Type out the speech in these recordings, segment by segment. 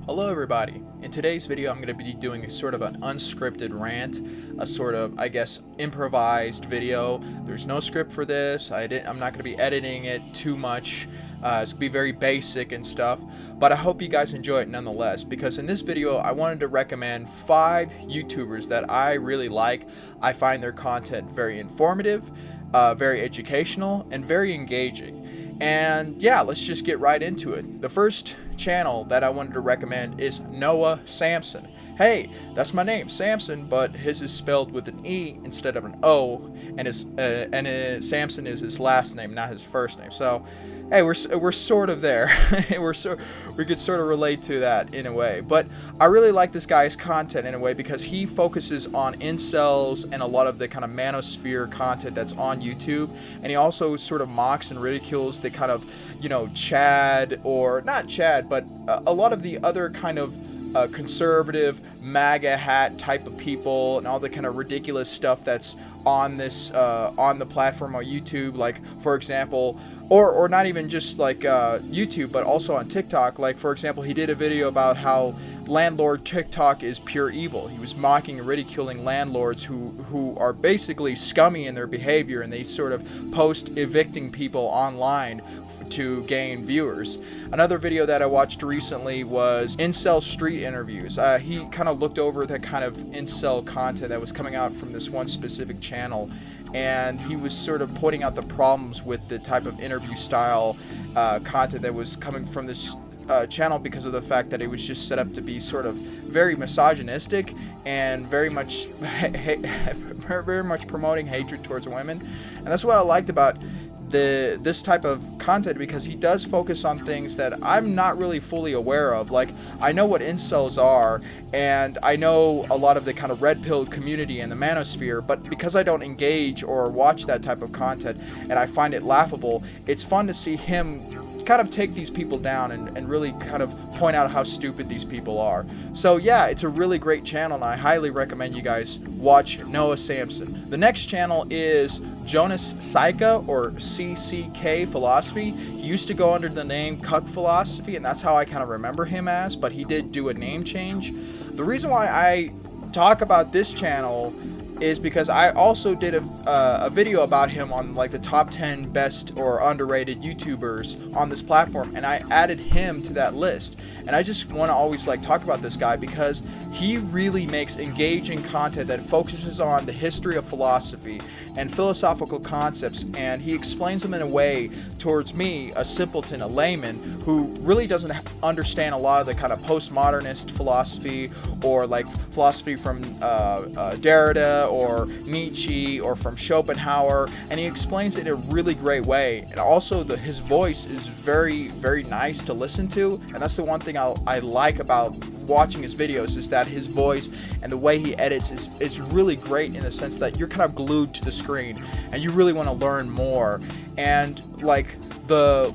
Hello everybody. In today's video I'm going to be doing a sort of an unscripted rant, a sort of, I guess, improvised video. There's no script for this. I'm not going to be editing it too much. It's going to be very basic and stuff, but I hope you guys enjoy it nonetheless, because in this video I wanted to recommend 5 YouTubers that I really like. I find their content very informative, very educational, and very engaging. And yeah, let's just get right into it. The first channel that I wanted to recommend is Noah Samsen. Hey, that's my name, Samsen, but his is spelled with an E instead of an O, and Samsen is his last name, not his first name. So, hey, we're sort of there. We could sort of relate to that in a way. But I really like this guy's content in a way because he focuses on incels and a lot of the kind of manosphere content that's on YouTube, and he also sort of mocks and ridicules the kind of, you know, Chad, or not Chad, but a lot of the other kind of conservative MAGA hat type of people and all the kind of ridiculous stuff that's on this on the platform on YouTube. Like, for example, or not even just like YouTube, but also on TikTok. Like, for example, he did a video about how landlord TikTok is pure evil. He was mocking and ridiculing landlords who are basically scummy in their behavior, and they sort of post evicting people online to gain viewers. Another video that I watched recently was Incel Street Interviews. He kind of looked over the kind of incel content that was coming out from this one specific channel, and he was sort of pointing out the problems with the type of interview style content that was coming from this channel, because of the fact that it was just set up to be sort of very misogynistic and very much very much promoting hatred towards women. And that's what I liked about this type of content, because he does focus on things that I'm not really fully aware of. Like, I know what incels are, and I know a lot of the kind of red-pilled community in the manosphere, but because I don't engage or watch that type of content and I find it laughable, it's fun to see him kind of take these people down and really kind of point out how stupid these people are. So yeah, it's a really great channel, and I highly recommend you guys watch Noah Samsen. The next channel is Jonas Ceika, or CCK Philosophy. He used to go under the name Cuck Philosophy, and that's how I kind of remember him as, but he did do a name change. The reason why I talk about this channel is because I also did a video about him on like the top 10 best or underrated YouTubers on this platform, and I added him to that list. And I just want to always like talk about this guy because he really makes engaging content that focuses on the history of philosophy and philosophical concepts, and he explains them in a way towards me, a simpleton, a layman, who really doesn't understand a lot of the kind of postmodernist philosophy, or like philosophy from Derrida or Nietzsche or from Schopenhauer, and he explains it in a really great way. And also his voice is very, very nice to listen to, and that's the one thing I like about watching his videos, is that his voice and the way he edits is really great, in the sense that you're kind of glued to the screen and you really want to learn more. And like the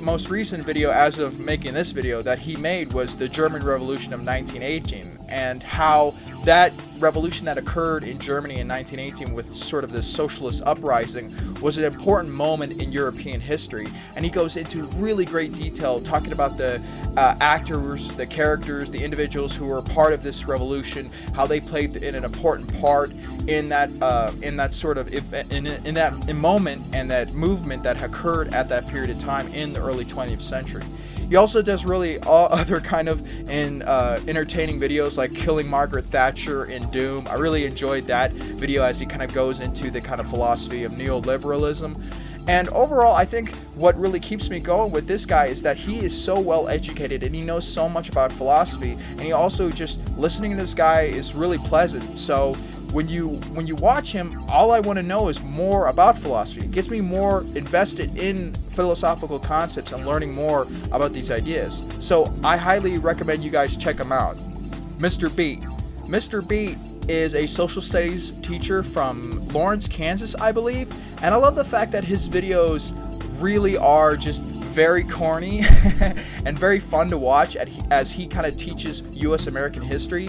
most recent video as of making this video that he made was the German Revolution of 1918, and how that revolution that occurred in Germany in 1918 with sort of this socialist uprising was an important moment in European history. And he goes into really great detail talking about the actors, the characters, the individuals who were part of this revolution, how they played in an important part in that sort of in that moment and that movement that occurred at that period of time in the early 20th century. He also does really all other kind of entertaining videos, like Killing Margaret Thatcher in Doom. I really enjoyed that video, as he kind of goes into the kind of philosophy of neoliberalism. And overall, I think what really keeps me going with this guy is that he is so well educated and he knows so much about philosophy, and he also, just listening to this guy is really pleasant. So when you watch him, all I want to know is more about philosophy. It gets me more invested in philosophical concepts and learning more about these ideas. So I highly recommend you guys check him out. MrBeast. MrBeast is a social studies teacher from Lawrence, Kansas, I believe, and I love the fact that his videos really are just very corny and very fun to watch as he kind of teaches U.S. American history.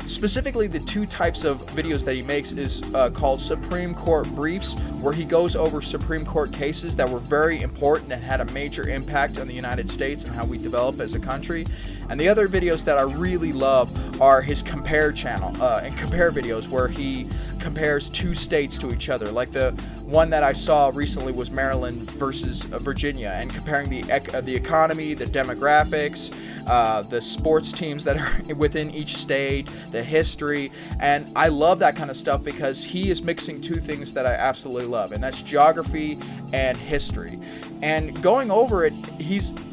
Specifically, the two types of videos that he makes is called Supreme Court Briefs, where he goes over Supreme Court cases that were very important and had a major impact on the United States and how we develop as a country. And the other videos that I really love are his compare channel and compare videos, where he compares two states to each other. Like the one that I saw recently was Maryland versus Virginia, and comparing the economy, the demographics, the sports teams that are within each state, the history. And I love that kind of stuff because he is mixing two things that I absolutely love, and that's geography and history. And going over it,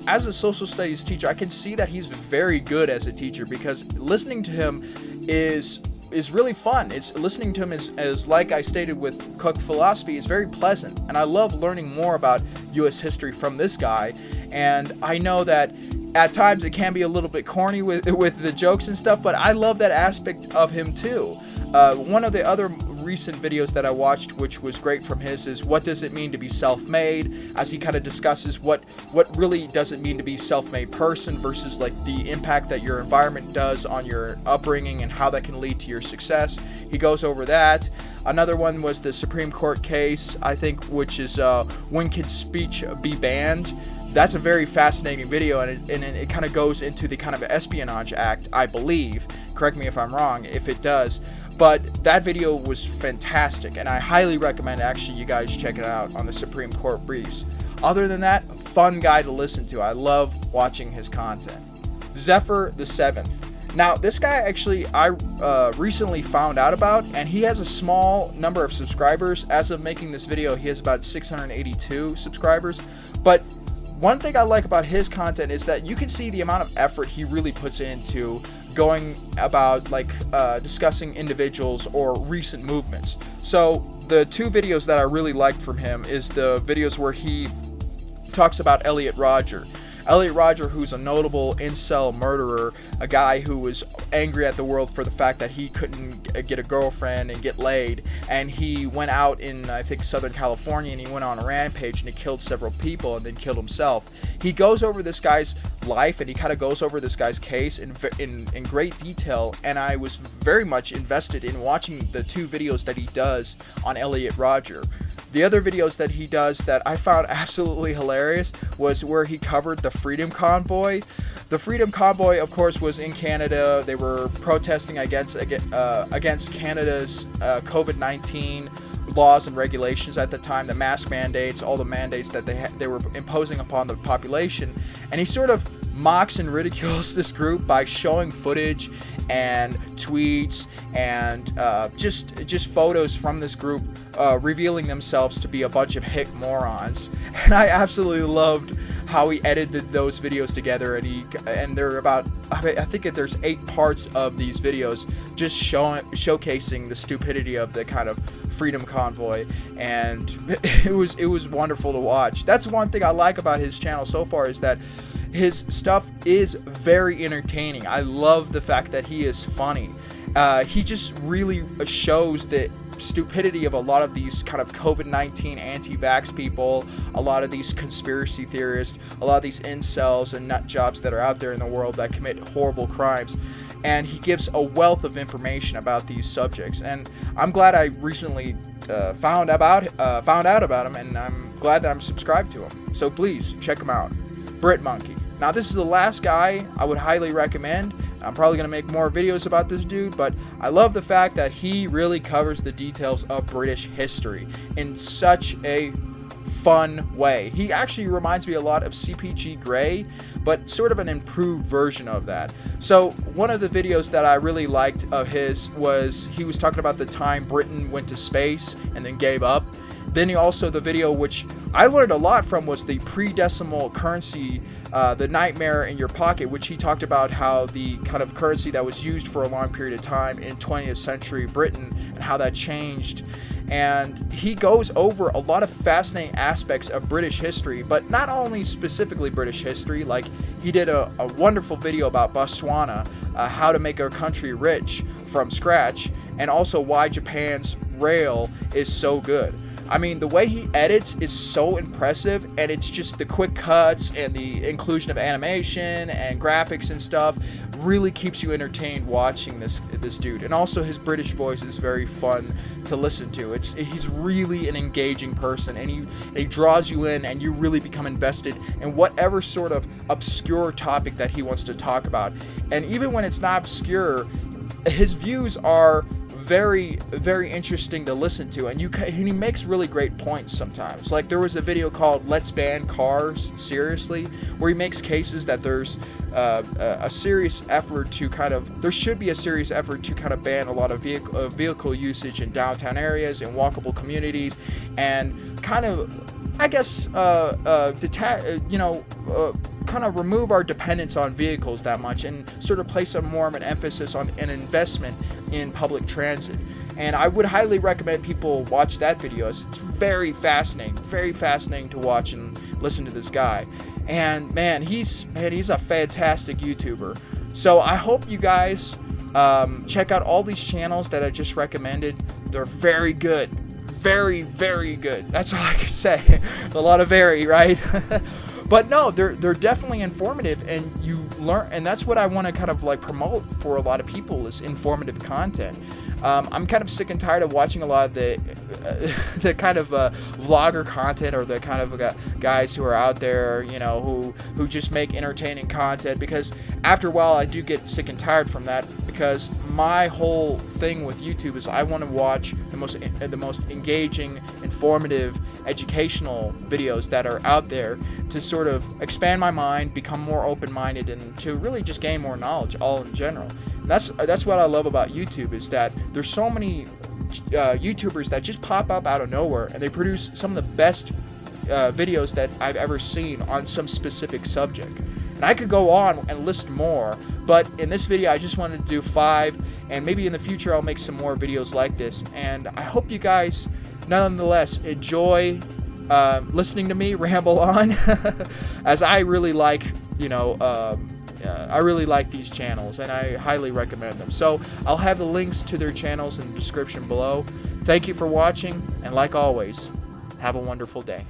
as a social studies teacher, I can see that he's very good as a teacher, because listening to him is really fun. Listening to him is like I stated with Cook Philosophy, is very pleasant, and I love learning more about U.S. history from this guy. And I know that at times it can be a little bit corny with the jokes and stuff, but I love that aspect of him too. One of the other recent videos that I watched, which was great from his, is what does it mean to be self-made, as he kind of discusses what really does it mean to be self-made person versus like the impact that your environment does on your upbringing and how that can lead to your success. He goes over that. Another one was the Supreme Court case, I think, which is when can speech be banned. That's a very fascinating video, and it kind of goes into the kind of Espionage Act, I believe. Correct me if I'm wrong, if it does. But that video was fantastic, and I highly recommend actually you guys check it out on the Supreme Court Briefs. Other than that, fun guy to listen to. I love watching his content. Zephyr the 7th. Now, this guy actually I recently found out about, and he has a small number of subscribers. As of making this video, he has about 682 subscribers. But one thing I like about his content is that you can see the amount of effort he really puts into going about like discussing individuals or recent movements. So the two videos that I really liked from him is the videos where he talks about Elliot Rodger, who's a notable incel murderer, a guy who was angry at the world for the fact that he couldn't get a girlfriend and get laid, and he went out in, I think, Southern California, and he went on a rampage and he killed several people and then killed himself. He goes over this guy's life, and he kind of goes over this guy's case in great detail, and I was very much invested in watching the two videos that he does on Elliot Rodger. The other videos that he does that I found absolutely hilarious was where he covered the Freedom Convoy. The Freedom Convoy, of course, was in Canada. They were protesting against Canada's COVID-19 laws and regulations at the time, the mask mandates, all the mandates that they were imposing upon the population. And he sort of mocks and ridicules this group by showing footage and tweets and just photos from this group revealing themselves to be a bunch of hick morons. And I absolutely loved how he edited those videos together, and they're about, I think there's 8 parts of these videos just showcasing the stupidity of the kind of Freedom Convoy, and it was wonderful to watch. That's one thing I like about his channel so far, is that his stuff is very entertaining. I love the fact that he is funny. He just really shows the stupidity of a lot of these kind of COVID-19 anti-vax people, a lot of these conspiracy theorists, a lot of these incels and nut jobs that are out there in the world that commit horrible crimes. And he gives a wealth of information about these subjects. And I'm glad I recently found out about him, and I'm glad that I'm subscribed to him. So please check him out. Britmonkey. Now, this is the last guy I would highly recommend. I'm probably going to make more videos about this dude, but I love the fact that he really covers the details of British history in such a fun way. He actually reminds me a lot of CPG Grey, but sort of an improved version of that. So one of the videos that I really liked of his was he was talking about the time Britain went to space and then gave up. Then the video which I learned a lot from was the pre-decimal currency, the nightmare in your pocket, which he talked about how the kind of currency that was used for a long period of time in 20th century Britain and how that changed. And he goes over a lot of fascinating aspects of British history, but not only specifically British history. Like, he did a wonderful video about Botswana, how to make our country rich from scratch, and also why Japan's rail is so good. I mean, the way he edits is so impressive, and it's just the quick cuts and the inclusion of animation and graphics and stuff really keeps you entertained watching this dude. And also his British voice is very fun to listen to. He's really an engaging person, and he draws you in, and you really become invested in whatever sort of obscure topic that he wants to talk about. And even when it's not obscure, his views are very, very interesting to listen to, and he makes really great points sometimes. Like, there was a video called "Let's Ban Cars Seriously," where he makes cases that there's a serious effort to there should be a serious effort to kind of ban a lot of vehicle usage in downtown areas and walkable communities, and kind of, I guess, kind of remove our dependence on vehicles that much, and sort of place more of an emphasis on an investment in public transit. And I would highly recommend people watch that video. It's very fascinating to watch and listen to this guy. And man, he's a fantastic YouTuber. So I hope you guys check out all these channels that I just recommended. They're very good. Very, very good. That's all I can say. A lot of very, right? But no, they're definitely informative, and you learn, and that's what I want to kind of like promote for a lot of people, is informative content. I'm kind of sick and tired of watching a lot of the kind of vlogger content, or the kind of guys who are out there, you know, who just make entertaining content, because after a while I do get sick and tired from that, because my whole thing with YouTube is I want to watch the most engaging, informative, educational videos that are out there, to sort of expand my mind, become more open-minded, and to really just gain more knowledge all in general. And that's what I love about YouTube, is that there's so many YouTubers that just pop up out of nowhere, and they produce some of the best videos that I've ever seen on some specific subject. And I could go on and list more, but in this video I just wanted to do 5, and maybe in the future I'll make some more videos like this. And I hope you guys nonetheless enjoy listening to me ramble on, as I really like, I really like these channels, and I highly recommend them. So I'll have the links to their channels in the description below. Thank you for watching, and like always, have a wonderful day.